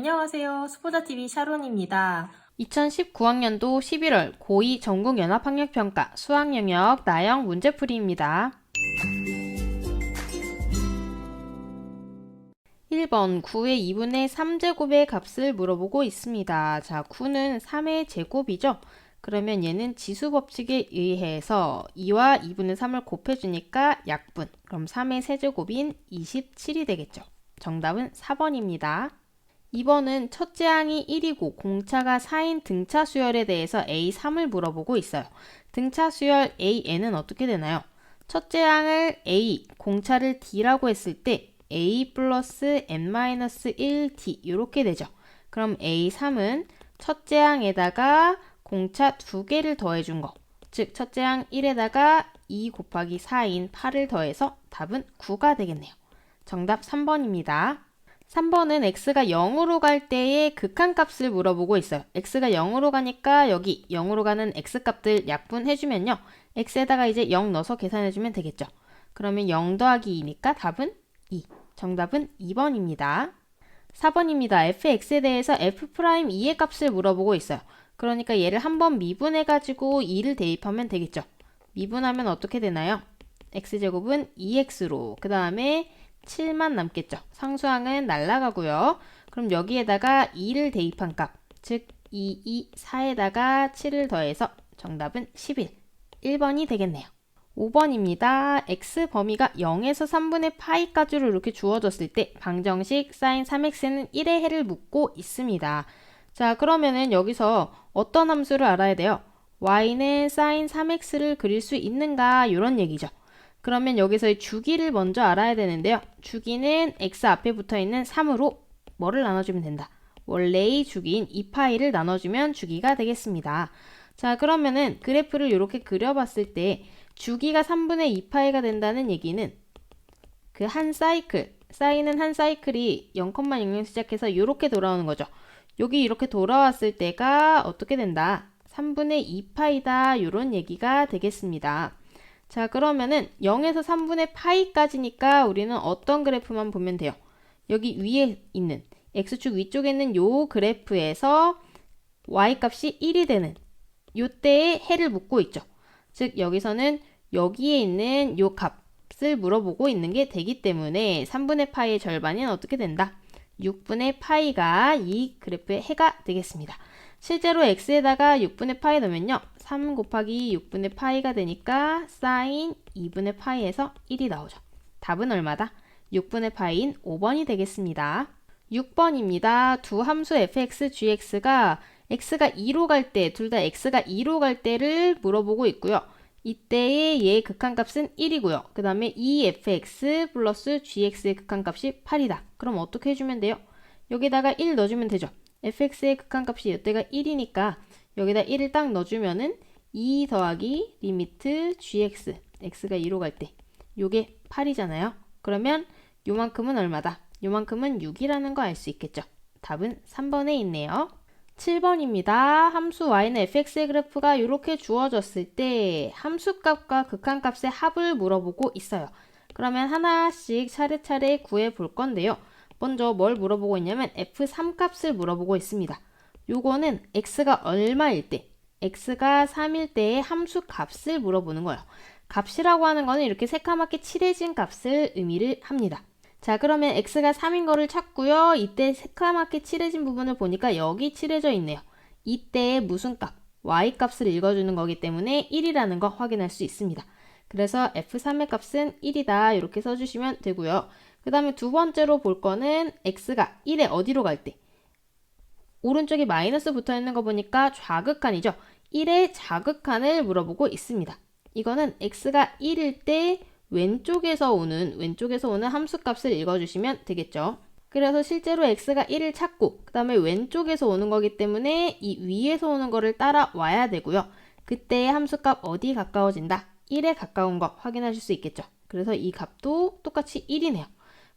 안녕하세요. 수보자TV 샤론입니다. 2019학년도 11월 고2 전국연합학력평가 수학영역 나형 문제풀이입니다. 1번 9의 2분의 3제곱의 값을 물어보고 있습니다. 자, 9는 3의 제곱이죠? 그러면 얘는 지수법칙에 의해서 2와 2분의 3을 곱해주니까 약분. 그럼 3의 세제곱인 27이 되겠죠. 정답은 4번입니다. 2번은 첫째 항이 1이고 공차가 4인 등차 수열에 대해서 A3을 물어보고 있어요. 등차 수열 AN은 어떻게 되나요? 첫째 항을 A, 공차를 D라고 했을 때 A 플러스 N-1D 이렇게 되죠. 그럼 A3은 첫째 항에다가 공차 2개를 더해준 거. 즉 첫째 항 1에다가 2 곱하기 4인 8을 더해서 답은 9가 되겠네요. 정답 3번입니다. 3번은 x가 0으로 갈 때의 극한값을 물어보고 있어요. x가 0으로 가니까 여기 0으로 가는 x값들 약분해주면요. x에다가 이제 0 넣어서 계산해주면 되겠죠. 그러면 0 더하기 2니까 답은 2. 정답은 2번입니다. 4번입니다. fx에 대해서 f'2의 값을 물어보고 있어요. 그러니까 얘를 한번 미분해가지고 2를 대입하면 되겠죠. 미분하면 어떻게 되나요? x제곱은 2x로 그 다음에 7만 남겠죠. 상수항은 날라가고요. 그럼 여기에다가 2를 대입한 값, 즉 2, 4에다가 7을 더해서 정답은 11, 1번이 되겠네요. 5번입니다. x 범위가 0에서 3분의 파이까지로 이렇게 주어졌을 때 방정식 sin 3x는 1의 해를 묻고 있습니다. 자, 그러면은 여기서 어떤 함수를 알아야 돼요? y는 sin 3x를 그릴 수 있는가? 이런 얘기죠. 그러면 여기서의 주기를 먼저 알아야 되는데요. 주기는 x 앞에 붙어있는 3으로 뭐를 나눠주면 된다? 원래의 주기인 2파이를 나눠주면 주기가 되겠습니다. 자, 그러면은 그래프를 이렇게 그려봤을 때 주기가 3분의 2파이가 된다는 얘기는 그 한 사이클, 쌓이는 한 사이클이 0,0에서 시작해서 이렇게 돌아오는 거죠. 여기 이렇게 돌아왔을 때가 어떻게 된다? 3분의 2파이다 이런 얘기가 되겠습니다. 자, 그러면은 0에서 3분의 파이까지니까 우리는 어떤 그래프만 보면 돼요? 여기 위에 있는 x축 위쪽에 있는 요 그래프에서 y값이 1이 되는 요때의 해를 묻고 있죠. 즉 여기서는 여기에 있는 요 값을 물어보고 있는 게 되기 때문에 3분의 파이의 절반은 어떻게 된다? 6분의 파이가 이 그래프의 해가 되겠습니다. 실제로 x에다가 6분의 파이 넣으면요. 3 곱하기 6분의 파이가 되니까 sin 2분의 파이에서 1이 나오죠. 답은 얼마다? 6분의 파이인 5번이 되겠습니다. 6번입니다. 두 함수 fx, gx가 x가 2로 갈 때, 둘 다 x가 2로 갈 때를 물어보고 있고요. 이때의 얘의 극한값은 1이고요. 그 다음에 이 fx 플러스 gx의 극한값이 8이다. 그럼 어떻게 해주면 돼요? 여기다가 1 넣어주면 되죠. fx의 극한값이 이때가 1이니까 여기다 1을 딱 넣어주면은 2 더하기 리미트 gx, x가 2로 갈 때 요게 8이잖아요. 그러면 요만큼은 얼마다? 요만큼은 6이라는 거 알 수 있겠죠. 답은 3번에 있네요. 7번입니다. 함수 y는 fx의 그래프가 이렇게 주어졌을 때 함수값과 극한값의 합을 물어보고 있어요. 그러면 하나씩 차례차례 구해 볼 건데요. 먼저 뭘 물어보고 있냐면 f3 값을 물어보고 있습니다. 요거는 x가 얼마일 때, x가 3일 때의 함수 값을 물어보는 거예요. 값이라고 하는 거는 이렇게 새까맣게 칠해진 값을 의미를 합니다. 자, 그러면 x가 3인 거를 찾고요. 이때 새까맣게 칠해진 부분을 보니까 여기 칠해져 있네요. 이때의 무슨 값? y 값을 읽어주는 거기 때문에 1이라는 거 확인할 수 있습니다. 그래서 f3의 값은 1이다 이렇게 써주시면 되고요. 그 다음에 두 번째로 볼 거는 x가 1에 어디로 갈 때? 오른쪽에 마이너스 붙어 있는 거 보니까 좌극한이죠. 1의 좌극한을 물어보고 있습니다. 이거는 x가 1일 때 왼쪽에서 오는 함수값을 읽어주시면 되겠죠. 그래서 실제로 x가 1을 찾고 그 다음에 왼쪽에서 오는 거기 때문에 이 위에서 오는 거를 따라와야 되고요. 그때의 함수값 어디 가까워진다? 1에 가까운 거 확인하실 수 있겠죠. 그래서 이 값도 똑같이 1이네요.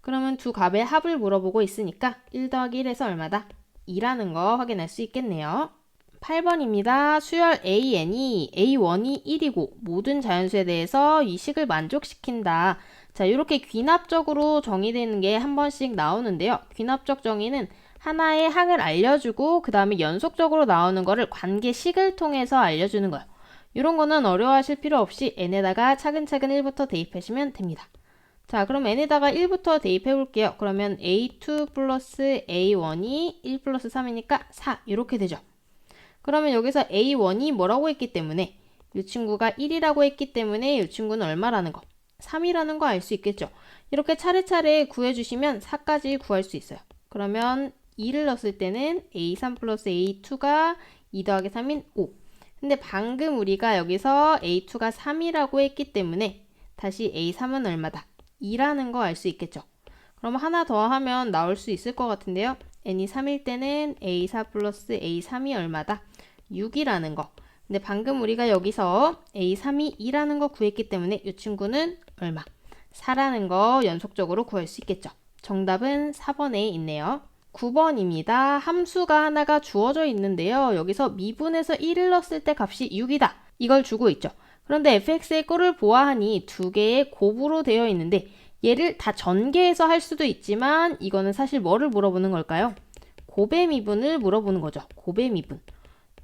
그러면 두 값의 합을 물어보고 있으니까 1 더하기 1에서 얼마다? 2라는 거 확인할 수 있겠네요. 8번입니다. 수열 AN이 A1이 1이고 모든 자연수에 대해서 이 식을 만족시킨다. 자, 이렇게 귀납적으로 정의되는 게 한 번씩 나오는데요. 귀납적 정의는 하나의 항을 알려주고 그 다음에 연속적으로 나오는 거를 관계식을 통해서 알려주는 거예요. 이런 거는 어려워하실 필요 없이 n에다가 차근차근 1부터 대입하시면 됩니다. 자, 그럼 n에다가 1부터 대입해 볼게요. 그러면 a2 플러스 a1이 1 플러스 3이니까 4 이렇게 되죠. 그러면 여기서 a1이 뭐라고 했기 때문에 이 친구가 1이라고 했기 때문에 이 친구는 얼마라는 거? 3이라는 거 알 수 있겠죠. 이렇게 차례차례 구해주시면 4까지 구할 수 있어요. 그러면 2를 넣었을 때는 a3 플러스 a2가 2 더하기 3인 5. 근데 방금 우리가 여기서 a2가 3이라고 했기 때문에 다시 a3은 얼마다? 2라는 거 알 수 있겠죠. 그럼 하나 더 하면 나올 수 있을 것 같은데요. n이 3일 때는 a4 플러스 a3이 얼마다? 6이라는 거. 근데 방금 우리가 여기서 a3이 2라는 거 구했기 때문에 이 친구는 얼마? 4라는 거 연속적으로 구할 수 있겠죠. 정답은 4번에 있네요. 9번입니다. 함수가 하나가 주어져 있는데요. 여기서 미분에서 1을 넣었을 때 값이 6이다. 이걸 주고 있죠. 그런데 fx의 꼴을 보아하니 두 개의 곱으로 되어 있는데 얘를 다 전개해서 할 수도 있지만 이거는 사실 뭐를 물어보는 걸까요? 곱의 미분을 물어보는 거죠. 곱의 미분.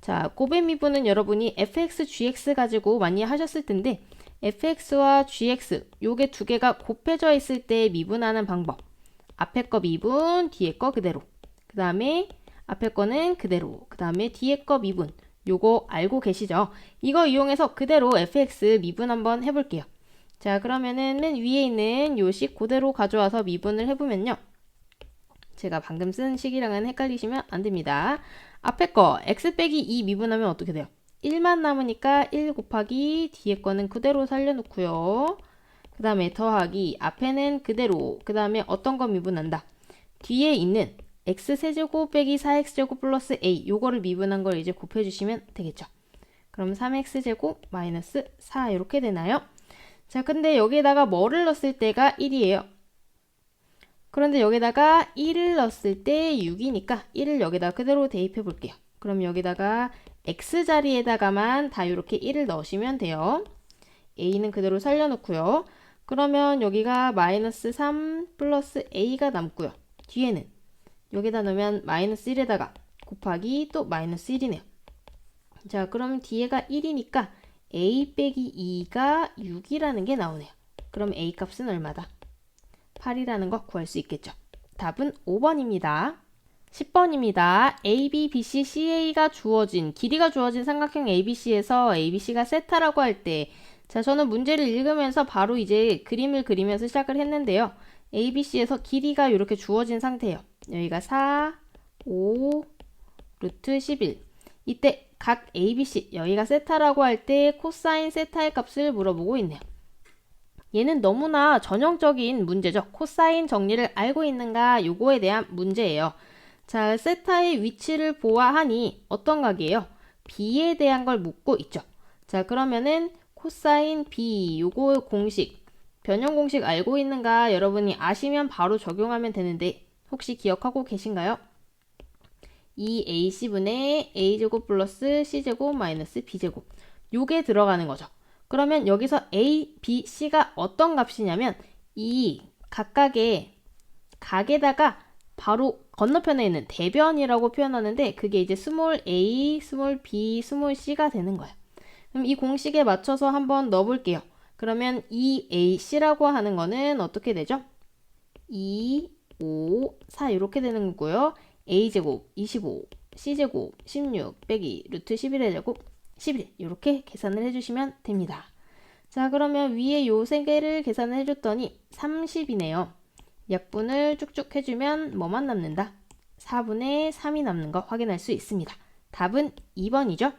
자, 곱의 미분은 여러분이 fx, gx 가지고 많이 하셨을 텐데 fx와 gx 요게 두 개가 곱해져 있을 때 미분하는 방법. 앞에 거 미분, 뒤에 거 그대로. 그 다음에 앞에 거는 그대로. 그 다음에 뒤에 거 미분. 요거 알고 계시죠? 이거 이용해서 그대로 fx 미분 한번 해볼게요. 자, 그러면은 맨 위에 있는 요 식 그대로 가져와서 미분을 해보면요. 제가 방금 쓴 식이랑은 헷갈리시면 안 됩니다. 앞에 거 x 빼기 2 미분하면 어떻게 돼요? 1만 남으니까 1 곱하기 뒤에 거는 그대로 살려놓고요. 그 다음에 더하기 앞에는 그대로. 그 다음에 어떤 거 미분한다? 뒤에 있는 x세제곱 빼기 4x제곱 플러스 a 요거를 미분한 걸 이제 곱해주시면 되겠죠. 그럼 3x제곱 마이너스 4 이렇게 되나요? 자, 근데 여기에다가 뭐를 넣었을 때가 1이에요. 그런데 여기다가 1을 넣었을 때 6이니까 1을 여기다 그대로 대입해 볼게요. 그럼 여기다가 x 자리에다가만 다 이렇게 1을 넣으시면 돼요. a는 그대로 살려놓고요. 그러면 여기가 마이너스 3 플러스 a가 남고요. 뒤에는 여기다 넣으면 마이너스 1에다가 곱하기 또 마이너스 1이네요. 자, 그럼 뒤에가 1이니까 a 빼기 2가 6이라는 게 나오네요. 그럼 a 값은 얼마다? 8이라는 거 구할 수 있겠죠. 답은 5번입니다. 10번입니다. A, B, B, C, CA가 주어진, 길이가 주어진 삼각형 ABC에서 ABC가 세타라고 할 때, 자, 저는 문제를 읽으면서 바로 이제 그림을 그리면서 시작을 했는데요. ABC에서 길이가 이렇게 주어진 상태예요. 여기가 4, 5, 루트 11. 이때 각 ABC, 여기가 세타라고 할 때 코사인 세타의 값을 물어보고 있네요. 얘는 너무나 전형적인 문제죠. 코사인 정리를 알고 있는가 요거에 대한 문제예요. 자, 세타의 위치를 보아하니 어떤 각이에요? B에 대한 걸 묻고 있죠. 자, 그러면은 코사인 B 요거 공식, 변형 공식 알고 있는가 여러분이 아시면 바로 적용하면 되는데 혹시 기억하고 계신가요? 2ac분의 a제곱 플러스 c제곱 마이너스 b제곱 요게 들어가는 거죠. 그러면 여기서 a, b, c가 어떤 값이냐면 이 각각의 각에다가 바로 건너편에 있는 대변이라고 표현하는데 그게 이제 스몰 a, 스몰 b, 스몰 c가 되는 거예요. 그럼 이 공식에 맞춰서 한번 넣어볼게요. 그러면 2ac라고 하는 거는 어떻게 되죠? 2, 5, 4 이렇게 되는 거고요. a제곱 25, c제곱 16 빼기 루트 11의 제곱 11 이렇게 계산을 해주시면 됩니다. 자, 그러면 위에 요 세 개를 계산을 해줬더니 30이네요. 약분을 쭉쭉 해주면 뭐만 남는다? 4분의 3이 남는 거 확인할 수 있습니다. 답은 2번이죠.